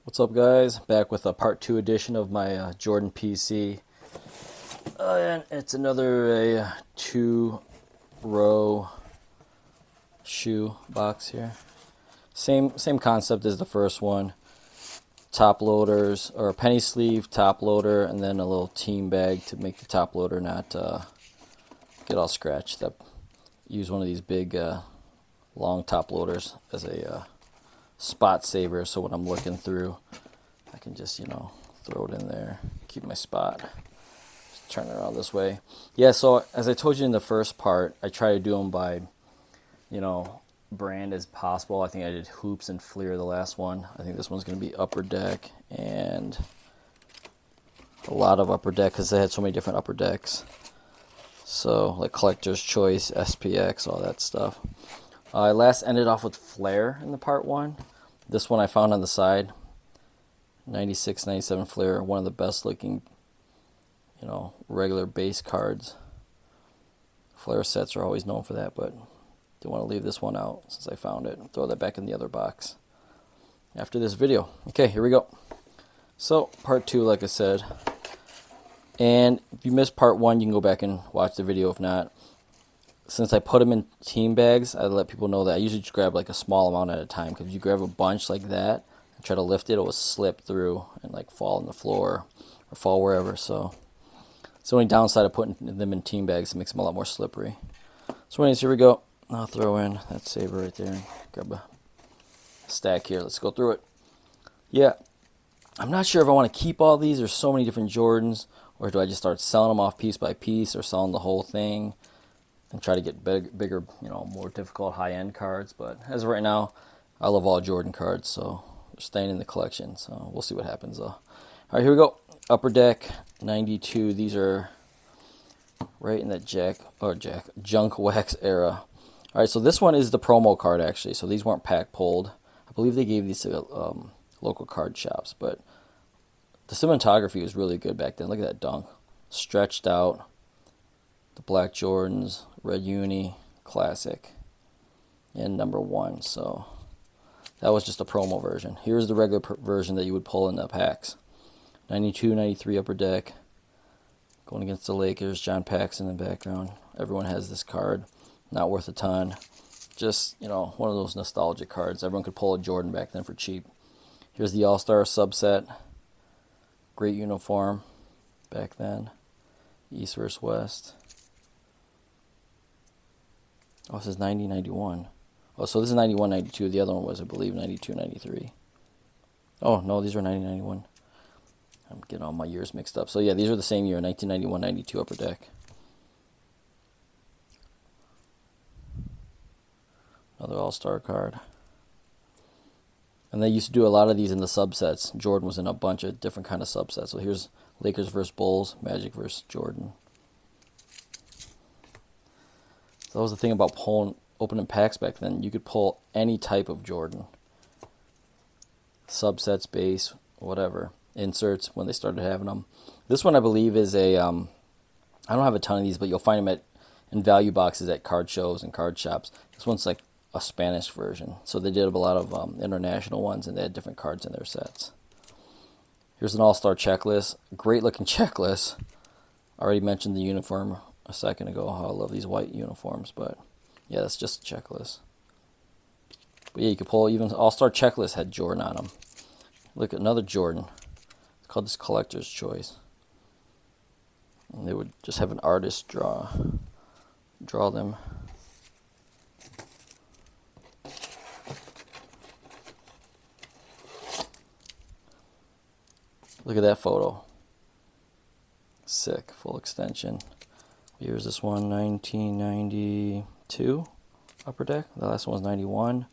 What's up, guys? Back with a part 2 edition of my Jordan PC. And it's another 2-row shoe box here. Same concept as the first one. Top loaders, or a penny sleeve top loader, and then a little team bag to make the top loader not get all scratched up. Use one of these big long top loaders as a spot saver, so when I'm looking through I can just throw it in there, keep my spot. Just turn it around this way. Yeah, so as I told you in the first part, I try to do them by brand as possible. I think I did Hoops and Fleer the last one. I think this one's going to be Upper Deck, and a lot of Upper Deck because they had so many different Upper Decks. So like Collector's Choice, SPX, all that stuff. I last ended off with Flair in the part 1. This one I found on the side, 96, 97 Flair, one of the best looking, regular base cards. Flair sets are always known for that, but didn't want to leave this one out since I found it. Throw that back in the other box after this video. Okay, here we go. So, part 2, like I said. And if you missed part 1, you can go back and watch the video. If not, since I put them in team bags, I let people know that I usually just grab like a small amount at a time. Because if you grab a bunch like that and try to lift it, it will slip through and like fall on the floor or fall wherever. So it's the only downside of putting them in team bags. It makes them a lot more slippery. So anyways, here we go. I'll throw in that saver right there and grab a stack here. Let's go through it. Yeah, I'm not sure if I want to keep all these. There's so many different Jordans. Or do I just start selling them off piece by piece, or selling the whole thing and try to get bigger, more difficult high-end cards? But as of right now, I love all Jordan cards, so they're staying in the collection. So we'll see what happens, though. All right, here we go. Upper Deck 92. These are right in that junk wax era. All right, so this one is the promo card, actually. So these weren't pack pulled. I believe they gave these to local card shops, but the cinematography was really good back then. Look at that dunk. Stretched out. The black Jordans, red uni, classic, and number 1. So that was just a promo version. Here's the regular version that you would pull in the packs. 92, 93 Upper Deck. Going against the Lakers. John Paxson in the background. Everyone has this card. Not worth a ton. Just, one of those nostalgic cards. Everyone could pull a Jordan back then for cheap. Here's the All-Star subset. Great uniform back then. East versus West. Oh, this is 90, 91. Oh, so this is 91, 92. The other one was, I believe, 92, 93. Oh, no, these are 90, 91. I'm getting all my years mixed up. So, yeah, these are the same year, 1991, 92 Upper Deck. Another All-Star card. And they used to do a lot of these in the subsets. Jordan was in a bunch of different kind of subsets. So here's Lakers versus Bulls, Magic versus Jordan. So that was the thing about opening packs back then. You could pull any type of Jordan. Subsets, base, whatever. Inserts when they started having them. This one I believe is I don't have a ton of these, but you'll find them in value boxes at card shows and card shops. This one's like a Spanish version. So they did a lot of international ones, and they had different cards in their sets. Here's an all-star checklist. Great looking checklist. I already mentioned the uniform a second ago, how I love these white uniforms, but yeah, that's just a checklist. But yeah, you could pull even all-star checklist had Jordan on them. Look at another Jordan. It's called this Collector's Choice. And they would just have an artist draw them. Look at that photo. Sick. Full extension. Here's this one, 1992 Upper Deck. The last one was 91.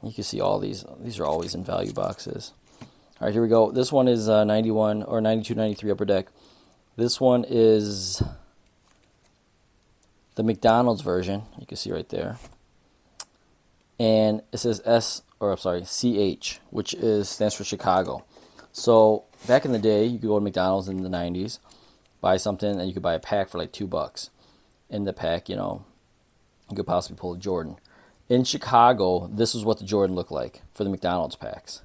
You can see all these. These are always in value boxes. All right, here we go. This one is 91 or 92, 93 Upper Deck. This one is the McDonald's version. You can see right there. And it says CH, which stands for Chicago. So back in the day, you could go to McDonald's in the 90s, buy something, and you could buy a pack for like $2. In the pack, you could possibly pull a Jordan. In Chicago, this is what the Jordan looked like for the McDonald's packs.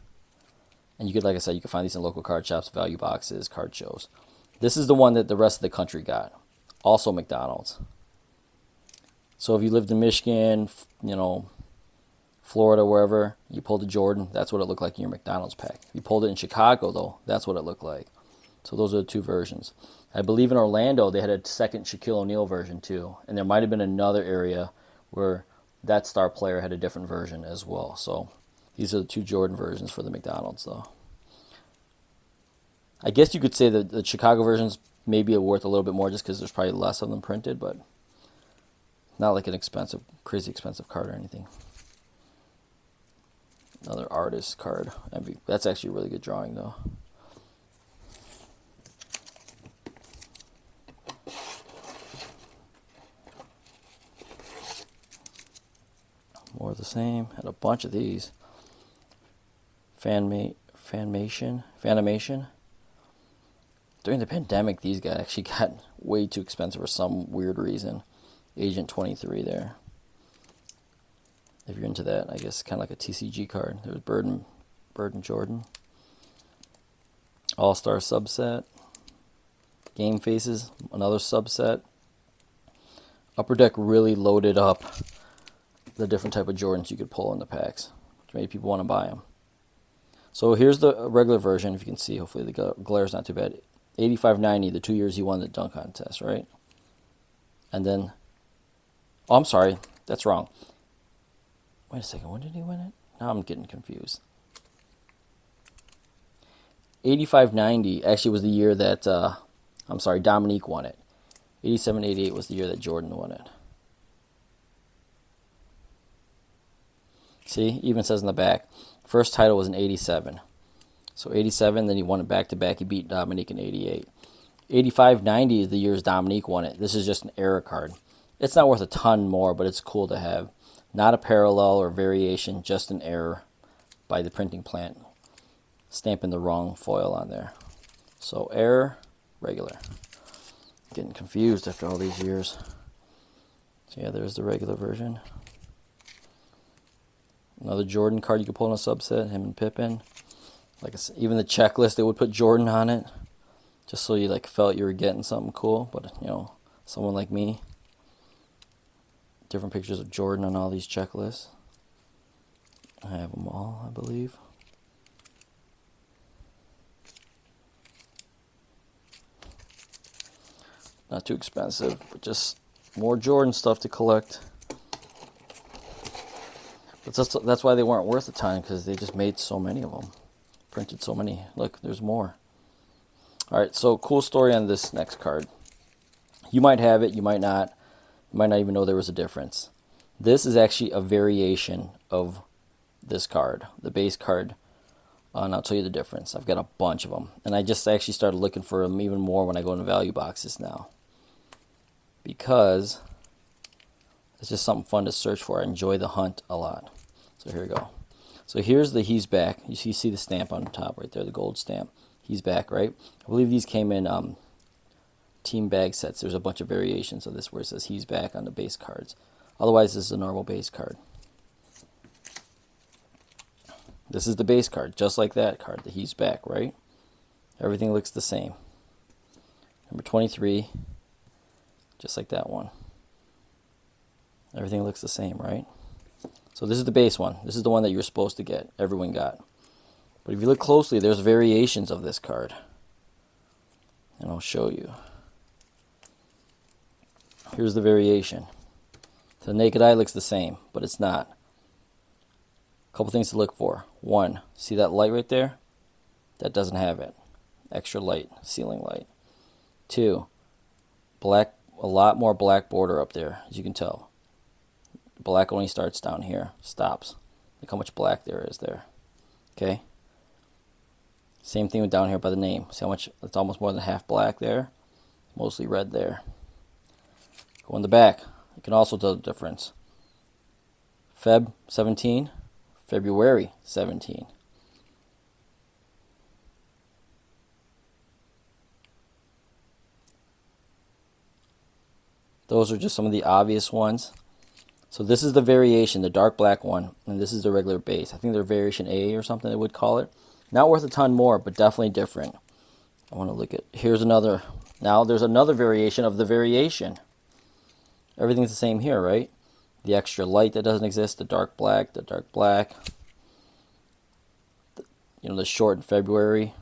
And you could, like I said, you can find these in local card shops, value boxes, card shows. This is the one that the rest of the country got. Also McDonald's. So if you lived in Michigan, Florida, wherever, you pulled a Jordan, that's what it looked like in your McDonald's pack. If you pulled it in Chicago, though, that's what it looked like. So those are the two versions. I believe in Orlando, they had a second Shaquille O'Neal version, too. And there might have been another area where that star player had a different version as well. So these are the two Jordan versions for the McDonald's, though. I guess you could say that the Chicago versions maybe are worth a little bit more just because there's probably less of them printed, but not like an crazy expensive card or anything. Another artist card. That's actually a really good drawing, though. More of the same. Had a bunch of these. Fanimation. During the pandemic, these guys actually got way too expensive for some weird reason. Agent 23 there. If you're into that, I guess kind of like a TCG card. There's Bird and Jordan. All-Star subset. Game Faces, another subset. Upper Deck really loaded up the different type of Jordans you could pull in the packs, which made people want to buy them. So here's the regular version, if you can see. Hopefully the glare's not too bad. 85-90, the 2 years he won the dunk contest, right? And then, oh, I'm sorry, that's wrong. Wait a second, when did he win it? Now I'm getting confused. 85-90 actually was the year that, Dominique won it. 87-88 was the year that Jordan won it. See, even says in the back, first title was in 87. So 87, then he won it back-to-back. He beat Dominique in 88. 85-90 is the years Dominique won it. This is just an error card. It's not worth a ton more, but it's cool to have. Not a parallel or variation, just an error by the printing plant, stamping the wrong foil on there. So error, regular. Getting confused after all these years. So yeah, there's the regular version. Another Jordan card you could pull in a subset, him and Pippen. Like I said, even the checklist, they would put Jordan on it, just so you felt you were getting something cool. But someone like me, different pictures of Jordan on all these checklists. I have them all, I believe. Not too expensive, but just more Jordan stuff to collect. But that's why they weren't worth a ton, because they just made so many of them. Printed so many. Look, there's more. Alright, so cool story on this next card. You might have it, you might not. You might not even know there was a difference. This is actually a variation of this card, the base card. And I'll tell you the difference. I've got a bunch of them. And I just actually started looking for them even more when I go into value boxes now. Because it's just something fun to search for. I enjoy the hunt a lot. So here we go. So here's the He's Back. You see the stamp on the top right there, the gold stamp. He's Back, right? I believe these came in team bag sets. There's a bunch of variations of this where it says He's Back on the base cards. Otherwise, this is a normal base card. This is the base card, just like that card, the He's Back, right? Everything looks the same. Number 23, just like that one. Everything looks the same, right? So this is the base one. This is the one that you're supposed to get. Everyone got. But if you look closely, there's variations of this card. And I'll show you. Here's the variation. To the naked eye, it looks the same, but it's not. A couple things to look for. One, see that light right there? That doesn't have it. Extra light, ceiling light. Two, black, a lot more black border up there, as you can tell. Black only starts down here, stops. Look how much black there is there. Okay? Same thing with down here by the name. See how much? It's almost more than half black there. Mostly red there. Go in the back. You can also tell the difference. Feb 17, February 17. Those are just some of the obvious ones. So this is the variation, the dark black one, and this is the regular base. I think they're variation A or something they would call it. Not worth a ton more, but definitely different. I want to look at, here's another, now there's another variation of the variation. Everything's the same here, right? The extra light that doesn't exist, the dark black, you know, the short in February.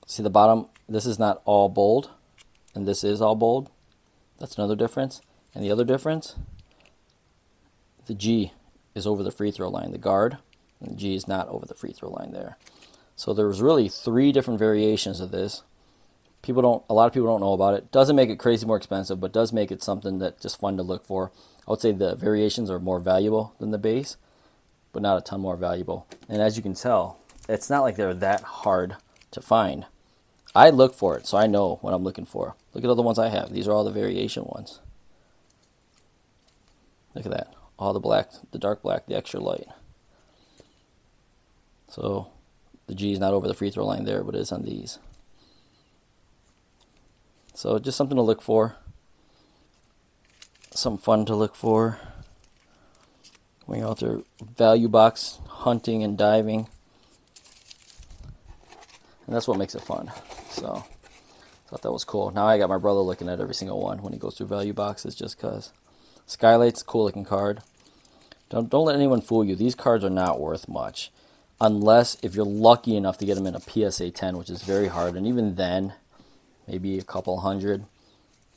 See the bottom, this is not all bold, and this is all bold. That's another difference. And the other difference, the G is over the free throw line, the guard, and the G is not over the free throw line there. So there's really 3 different variations of this. A lot of people don't know about it. Doesn't make it crazy more expensive, but does make it something that's just fun to look for. I would say the variations are more valuable than the base, but not a ton more valuable. And as you can tell, it's not like they're that hard to find. I look for it, so I know what I'm looking for. Look at all the ones I have. These are all the variation ones. Look at that. All the black, the dark black, the extra light. So the G is not over the free throw line there, but it is on these. So just something to look for. Something fun to look for. When you're out there value box hunting and diving. And that's what makes it fun. So thought that was cool. Now I got my brother looking at every single one when he goes through value boxes just because. Skylight's a cool looking card. Don't let anyone fool you. These cards are not worth much. Unless if you're lucky enough to get them in a PSA 10, which is very hard. And even then, maybe a couple hundred.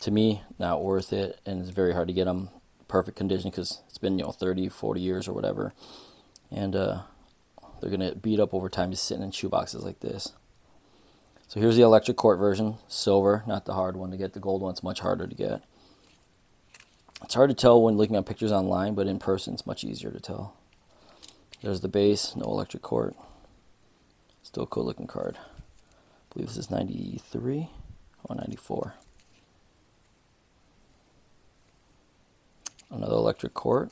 To me, not worth it. And it's very hard to get them perfect condition because it's been 30, 40 years or whatever. And they're going to beat up over time just sitting in shoe boxes like this. So here's the electric court version. Silver, not the hard one to get. The gold one's much harder to get. It's hard to tell when looking at pictures online, but in person it's much easier to tell. There's the base, no electric court. Still a cool looking card. I believe this is 93 or 94. Another electric court.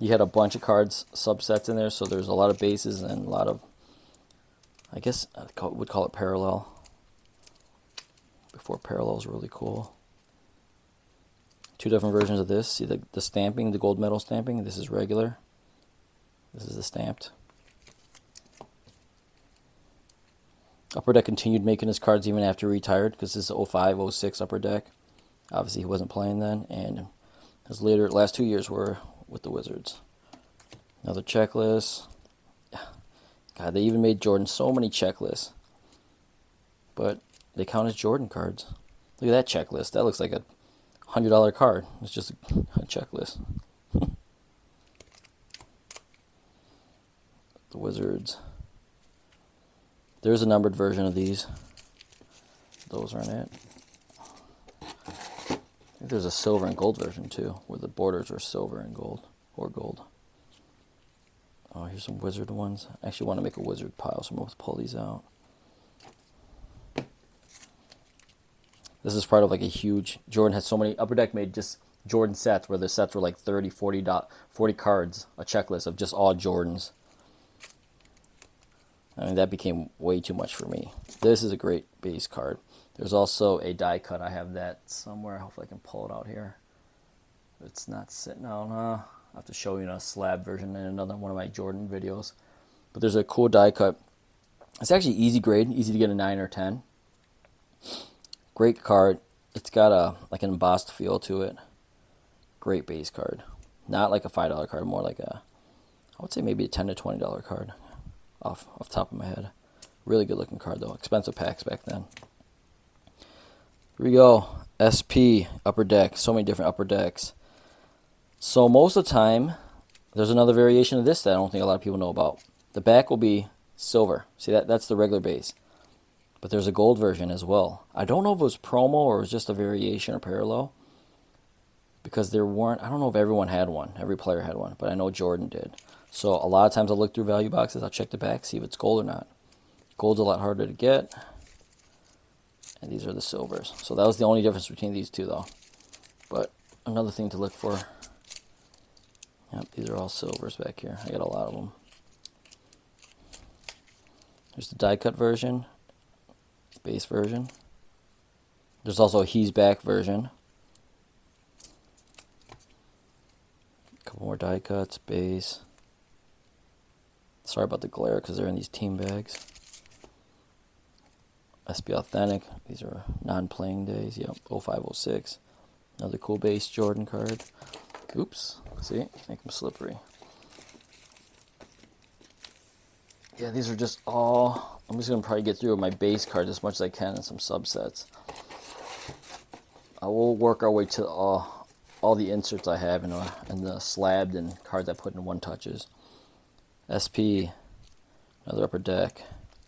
You had a bunch of cards, subsets in there, so there's a lot of bases and a lot of, I guess I would call it parallel. Before parallel was really cool. 2 different versions of this. See the stamping, the gold medal stamping. This is regular. This is the stamped. Upper Deck continued making his cards even after he retired because this is 05, 06 Upper Deck. Obviously he wasn't playing then, and his last 2 years were with the Wizards. Another checklist. God, they even made Jordan so many checklists. But they count as Jordan cards. Look at that checklist. That looks like a $100 card. It's just a checklist. The Wizards. There's a numbered version of these. Those aren't it. I think there's a silver and gold version too, where the borders are silver and gold, or gold. Oh, here's some Wizard ones. I actually want to make a Wizard pile, so I'm going to pull these out. This is part of like a huge, Jordan has so many, Upper Deck made just Jordan sets where the sets were like 30, 40 cards, a checklist of just all Jordans. I mean, that became way too much for me. This is a great base card. There's also a die cut. I have that somewhere. Hopefully I can pull it out here. It's not sitting out. I'll have to show you in a slab version in another one of my Jordan videos. But there's a cool die cut. It's actually easy grade, easy to get a 9 or 10. Great card. It's got like an embossed feel to it. Great base card. Not like a $5 card, more like I would say maybe a $10 to $20 card off the top of my head. Really good looking card though. Expensive packs back then. Here we go. SP, Upper Deck. So many different Upper Decks. So most of the time, there's another variation of this that I don't think a lot of people know about. The back will be silver. See, that's the regular base. But there's a gold version as well. I don't know if it was promo or it was just a variation or parallel. Because there weren't, I don't know if everyone had one. Every player had one. But I know Jordan did. So a lot of times I'll look through value boxes. I'll check the back, see if it's gold or not. Gold's a lot harder to get. And these are the silvers. So that was the only difference between these two though. But another thing to look for. Yep, these are all silvers back here. I got a lot of them. Here's the die cut version. Base version. There's also a He's Back version. A couple more die cuts, base. Sorry about the glare because they're in these team bags. SB Authentic. These are non-playing days. Yep, 0506. Another cool base Jordan card. Oops. See? Make them slippery. Yeah, these are just all... I'm just going to probably get through my base cards as much as I can and some subsets. I will work our way to all the inserts I have and the slabbed and cards I put in one touches. SP, another upper deck,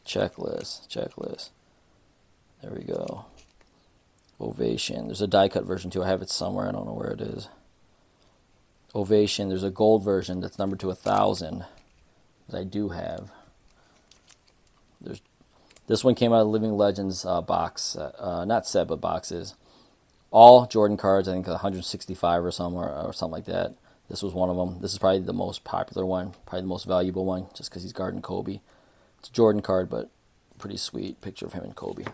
checklist. There we go. Ovation. There's a die cut version too. I have it somewhere. I don't know where it is. Ovation. There's a gold version that's numbered to 1,000 that I do have. This one came out of Living Legends box, not set, but boxes. All Jordan cards, I think 165 or something like that. This was one of them. This is probably the most popular one, probably the most valuable one, just because he's guarding Kobe. It's a Jordan card, but pretty sweet picture of him and Kobe.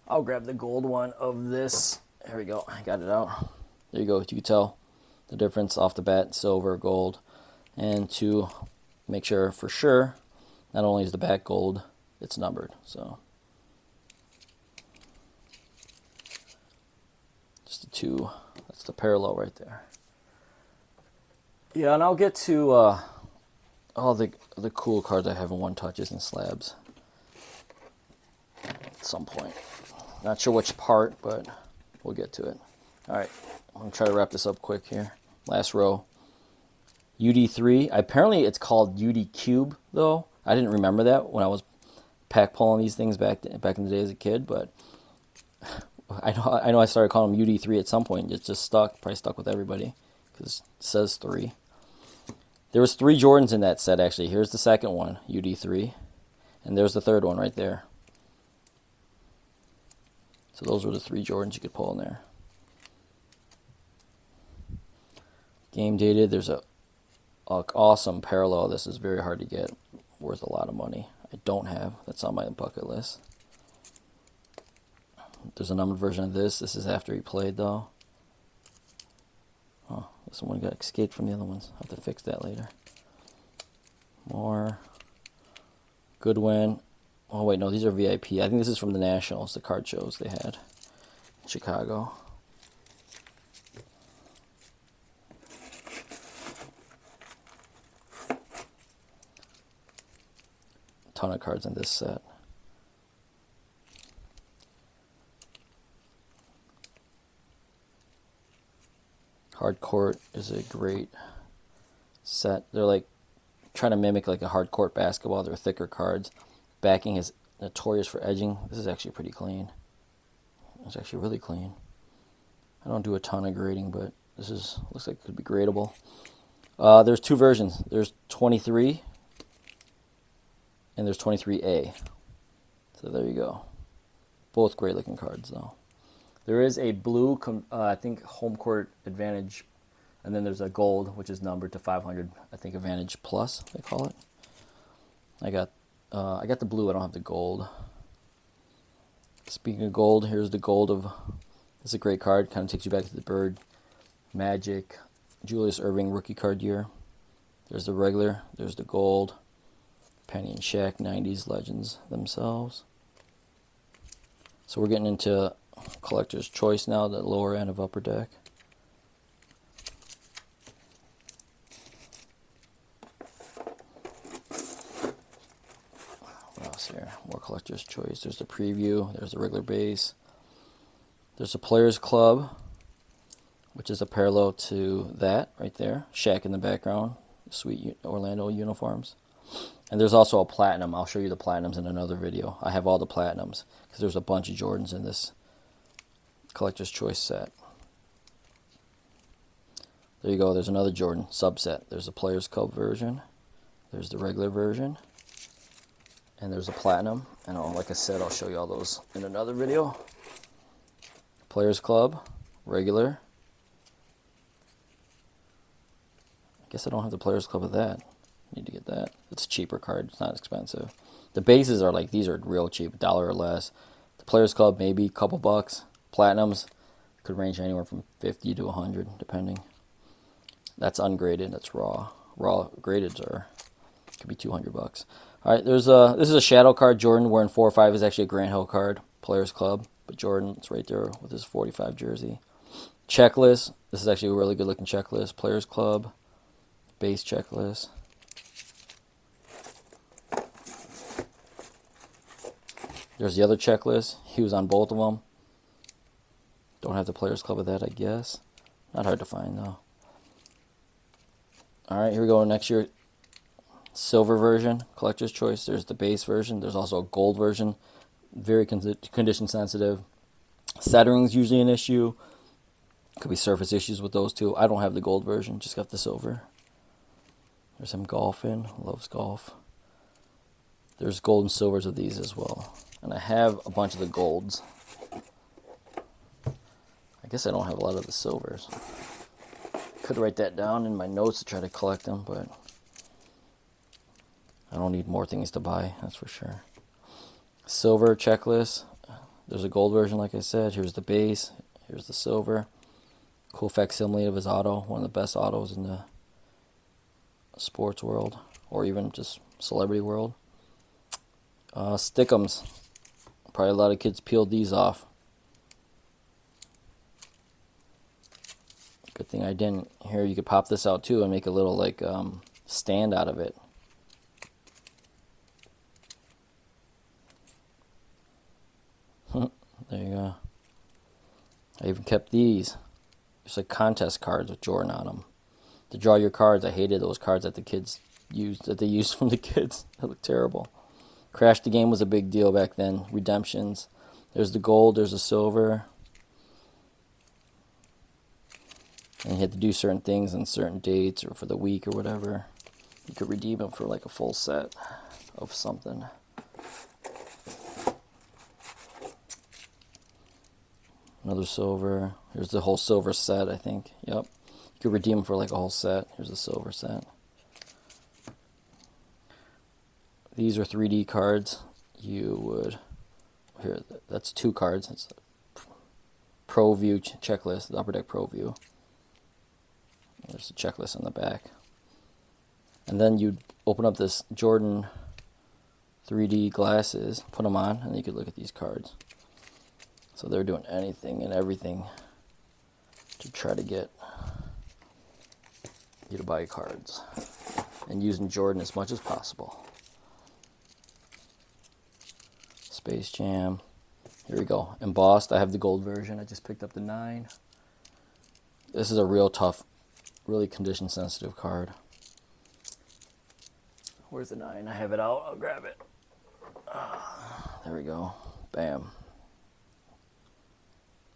I'll grab the gold one of this. There we go. I got it out. There you go. You can tell the difference off the bat, silver, gold. And to make sure for sure, not only is the back gold, it's numbered. So just the two. That's the parallel right there. Yeah, and I'll get to all the cool cards I have in one touches and slabs at some point. Not sure which part, but we'll get to it. All right, I'm going to try to wrap this up quick here. Last row. UD3. Apparently it's called UD Cube, though. I didn't remember that when I was pack pulling these things back in the day as a kid, but I know I started calling them UD3 at some point. It's just probably stuck with everybody because it says 3. There was 3 Jordans in that set, actually. Here's the second one, UD3. And there's the third one right there. So those were the 3 Jordans you could pull in there. Game dated. There's a awesome parallel. This is very hard to get. Worth a lot of money. I don't have. That's on my bucket list. There's a numbered version of this. This is after he played, though. Oh, this one got escaped from the other ones. I'll have to fix that later. More. Goodwin. Oh, wait, no, these are VIP. I think this is from the Nationals, the card shows they had in Chicago. Ton of cards in this set. Hard Court is a great set. They're like trying to mimic like a hard court basketball. They're thicker cards. Backing is notorious for edging. This is actually pretty clean. It's actually really clean. I don't do a ton of grading, but this looks like it could be gradable. There's 2 versions. There's 23 and there's 23A. So there you go. Both great looking cards though. There is a blue, I think, home court advantage, and then there's a gold, which is numbered to 500. I think Advantage Plus, they call it. I got the blue. I don't have the gold. Speaking of gold, here's the gold of. This is a great card. Kind of takes you back to the Bird, Magic, Julius Erving rookie card year. There's the regular. There's the gold. Penny and Shaq, 90s legends themselves. So we're getting into Collector's Choice now, the lower end of Upper Deck. What else here? More Collector's Choice. There's the preview. There's the regular base. There's the Players Club, which is a parallel to that right there. Shaq in the background. Sweet Orlando uniforms. And there's also a platinum. I'll show you the platinums in another video. I have all the platinums because there's a bunch of Jordans in this Collector's Choice set. There you go. There's another Jordan subset. There's the Players Club version. There's the regular version. And there's a platinum. And like I said, I'll show you all those in another video. Players Club, regular. I guess I don't have the Players Club of that. Need to get that. It's a cheaper card. It's not expensive. The bases are like, these are real cheap, $1 or less. The Players Club, maybe a couple bucks. Platinums could range anywhere from 50 to 100, depending. That's ungraded. That's raw. Raw graded are could be $200. All right, this is a shadow card. Jordan wearing 4-5 is actually a Grant Hill card, Players Club, but Jordan's right there with his 45 jersey. Checklist. This is actually a really good looking checklist. Players Club, base checklist. There's the other checklist. He was on both of them. Don't have the Players Club of that, I guess. Not hard to find, though. All right, here we go. Next year, silver version, collector's choice. There's the base version. There's also a gold version. Very condition sensitive. Centering's usually an issue. Could be surface issues with those two. I don't have the gold version. Just got the silver. There's him golfing. Loves golf. There's gold and silvers of these as well. And I have a bunch of the golds. I guess I don't have a lot of the silvers. Could write that down in my notes to try to collect them, but I don't need more things to buy, that's for sure. Silver checklist. There's a gold version, like I said. Here's the base. Here's the silver. Cool facsimile of his auto. One of the best autos in the sports world, or even just celebrity world. Stick'ems. Probably a lot of kids peeled these off. Good thing I didn't. Here, you could pop this out too and make a little like stand out of it. There you go. I even kept these. It's like contest cards with Jordan on them. To draw your cards, I hated those cards that the kids used, that they used from the kids. They look terrible. Crash the Game was a big deal back then. Redemptions. There's the gold, there's the silver. And you had to do certain things on certain dates or for the week or whatever. You could redeem them for like a full set of something. Another silver. Here's the whole silver set, I think. Yep. You could redeem them for like a whole set. Here's a silver set. These are 3D cards. You would... Here, that's 2 cards. It's Pro View checklist, the Upper Deck Pro View. There's a checklist on the back. And then you'd open up this Jordan 3D glasses, put them on, and you could look at these cards. So they're doing anything and everything to try to get you to buy cards. And using Jordan as much as possible. Space Jam. Here we go. Embossed. I have the gold version. I just picked up the 9. This is a real tough, really condition sensitive card. Where's the 9? I have it out. I'll grab it. There we go. Bam.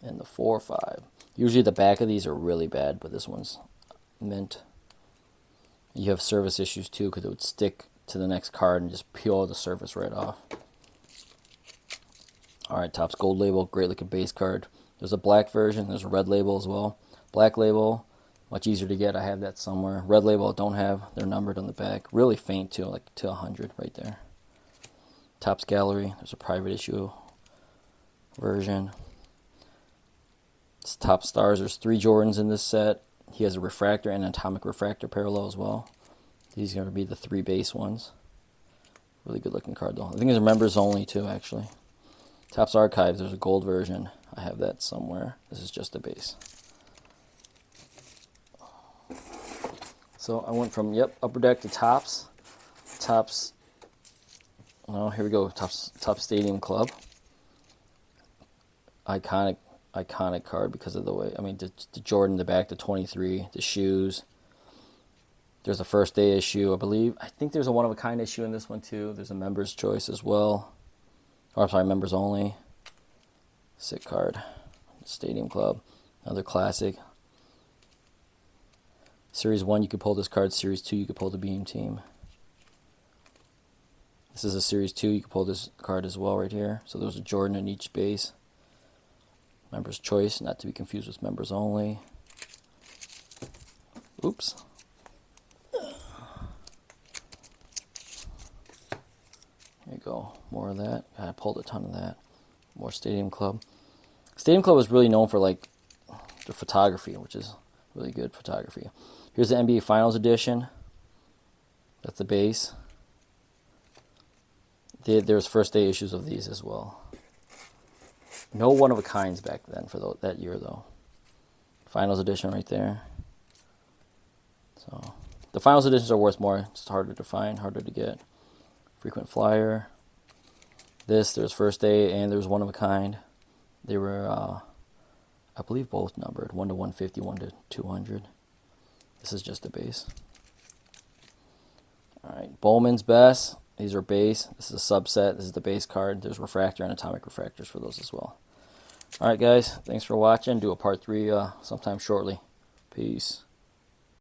And the 4-5. Usually the back of these are really bad, but this one's mint. You have surface issues too, because it would stick to the next card and just peel the surface right off. Alright, Topps Gold Label. Great looking base card. There's a black version. There's a red label as well. Black label, much easier to get. I have that somewhere. Red label I don't have. They're numbered on the back. Really faint too, like to 100 right there. Topps Gallery. There's a private issue version. It's Top Stars. There's 3 Jordans in this set. He has a refractor and an atomic refractor parallel as well. These are going to be the 3 base ones. Really good looking card though. I think it's members only too, actually. Topps Archives. There's a gold version. I have that somewhere. This is just a base. So I went from, Upper Deck to Topps. Topps, oh, here we go. Topps Stadium Club. Iconic card because of the way, I mean, the Jordan in the back, the 23, the shoes. There's a first day issue, I believe. I think there's a one-of-a-kind issue in this one too. There's a member's choice as well. Or, I'm sorry, members only. Sick card. Stadium Club. Another classic. Series 1, you could pull this card. Series 2, you could pull the Beam Team. This is a Series 2. You could pull this card as well right here. So there's a Jordan in each base. Members Choice, not to be confused with Members Only. Oops. There you go. More of that. I pulled a ton of that. More Stadium Club. Stadium Club is really known for like the photography, which is really good photography. Here's the NBA Finals edition. That's the base. There's first day issues of these as well. No one-of-a-kinds back then for that year, though. Finals edition right there. So the Finals editions are worth more. It's harder to find, harder to get. Frequent flyer. There's first day, and there's one-of-a-kind. They were, I believe, both numbered. 1 to 150, 1 to 200. This is just the base. All right, Bowman's Best. These are base. This is a subset. This is the base card. There's refractor and atomic refractors for those as well. All right, guys. Thanks for watching. Do a part 3 sometime shortly. Peace.